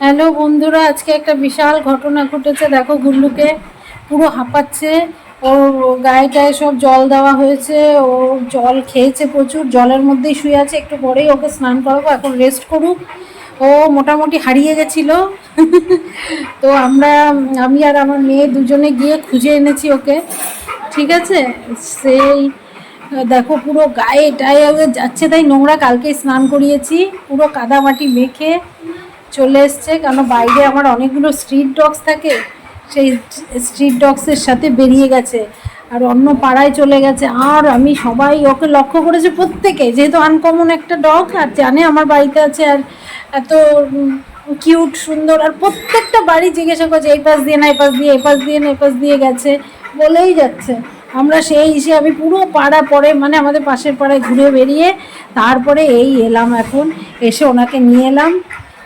Hello বন্ধুরা, আজকে একটা বিশাল ঘটনা ঘটেছে। দেখো গুল্লুকে পুরো হাঁপাচ্ছে। ওর গায়ে গায়ে সব জল দেওয়া হয়েছে। ও জল খেয়েছে প্রচুর, জলের মধ্যেই শুয়ে আছে। একটু পরেই ওকে স্নান করাবো, এখন রেস্ট করুক। ও মোটামুটি হারিয়ে গেছিল। তো আমি আর আমার মেয়ে দুজনে গিয়ে খুঁজে এনেছি ওকে। ঠিক আছে। সেই দেখো পুরো গায়ে টায়ে যাচ্ছে তাই নোংরা। কালকে স্নান করিয়েছি, পুরো কাদামাটি মেখে চলে এসছে। কারণ বাইরে আমার অনেকগুলো স্ট্রিট ডগস থাকে, সেই স্ট্রিট ডগসের সাথে বেরিয়ে গেছে আর অন্য পাড়ায় চলে গেছে। আর আমি সবাই ওকে লক্ষ্য করেছে প্রত্যেকে, যেহেতু আনকমন একটা ডগ আর জানে আমার বাড়িতে আছে আর এত কিউট সুন্দর। আর প্রত্যেকটা বাড়ি জিজ্ঞাসা করছে এই পাশ দিয়ে না, এই পাশ দিয়ে, এই পাশ দিয়ে না, এই পাশ দিয়ে গেছে বলেই যাচ্ছে। আমরা সেই হিসেবে আমি পুরো পাড়া পরে মানে আমাদের পাশের পাড়ায় ঘুরে বেরিয়ে তারপরে এই এলাম, এখন এসে ওনাকে নিয়ে এলাম।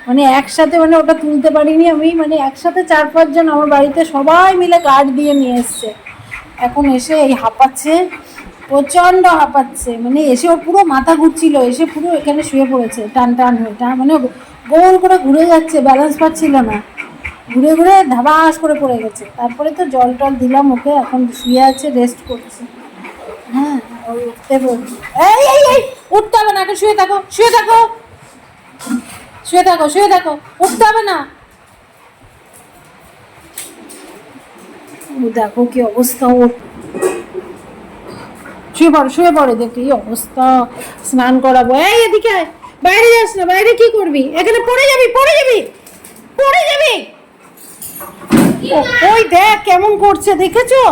মানে একসাথে মানে ওটা তুলতে পারিনি আমি, মানে একসাথে 4-5 জন আমার বাড়িতে সবাই মিলে গার্ড দিয়ে নিয়ে এসছে। এখন এসে এই হাঁপাচ্ছে, প্রচণ্ড হাঁপাচ্ছে। মানে এসে ওর পুরো মাথা ঘুরছিল, এসে পুরো এখানে শুয়ে পড়েছে টান টান হয়ে। মানে গোল করে ঘুরে যাচ্ছে, ব্যালেন্স পাচ্ছিল না, ঘুরে ঘুরে ধাবাস করে পড়ে গেছে। তারপরে তো জল টল দিলাম ওকে, এখন শুয়ে আছে, রেস্ট করছে। হ্যাঁ, ওই উঠতে বলছি। এই এই এই উঠতে হবে না, এখন শুয়ে থাকো, শুয়ে থাকো, শুয়ে থাকো, শুয়ে থাকো, উঠতে হবে না। দেখো কি অবস্থা ওর, শুয়ে পড়ো, শুয়ে পড়ো। দেখো এই অবস্থা, স্নান করাবো। এই এদিকে আয়, বাইরে যাস না, বাইরে কি করবি, এখানে পড়ে যাবি, পড়ে যাবি, পড়ে যাবি। ওই দেখ কেমন করছে, দেখেছো?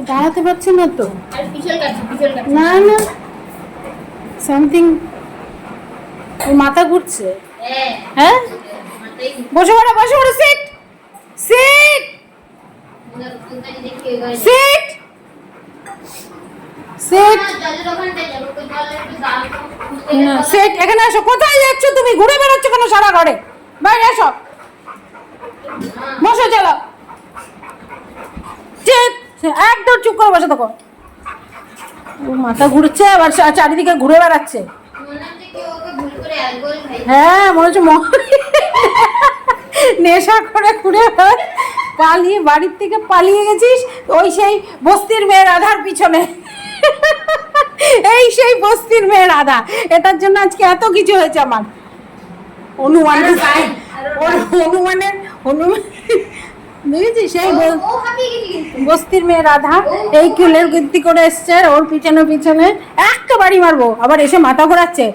দাঁড়াতে পারছে না তো, না না সামথিং, ওর মাথা ঘুরছে। হ্যাঁ, বসে পড়ো, বসে পড়ো, sit sit sit sit, sit, এখানে আসো। কোথায় যাচ্ছ তুমি? ঘুরে বেড়াচ্ছ কেন সারা ঘরে? বাইরে আসো, বসো, চলো। একদম চুপ করে বসে থাকো। ও মাথা ঘুরছে আবার, চারিদিকে ঘুরে বেড়াচ্ছে। হ্যাঁ, মনে হচ্ছে নেশা করে ঘুরে পালিয়ে, বাড়ির থেকে পালিয়ে গেছিস ওই সেই বস্তির মেয়ের আধার পিছনে। এই সেই বস্তির মেয়ের আধা, এটার জন্য আজকে এত কিছু হয়েছে আমার। অনুমান অনুমানের অনুমান বুঝেছি, সেই বস্তির মেয়ের আধা এই কুলের কীর্তি করে এসছে ওর পিছনে পিছনে। একটা বাড়ি মারবো, আবার এসে মাথা ঘোরাচ্ছে।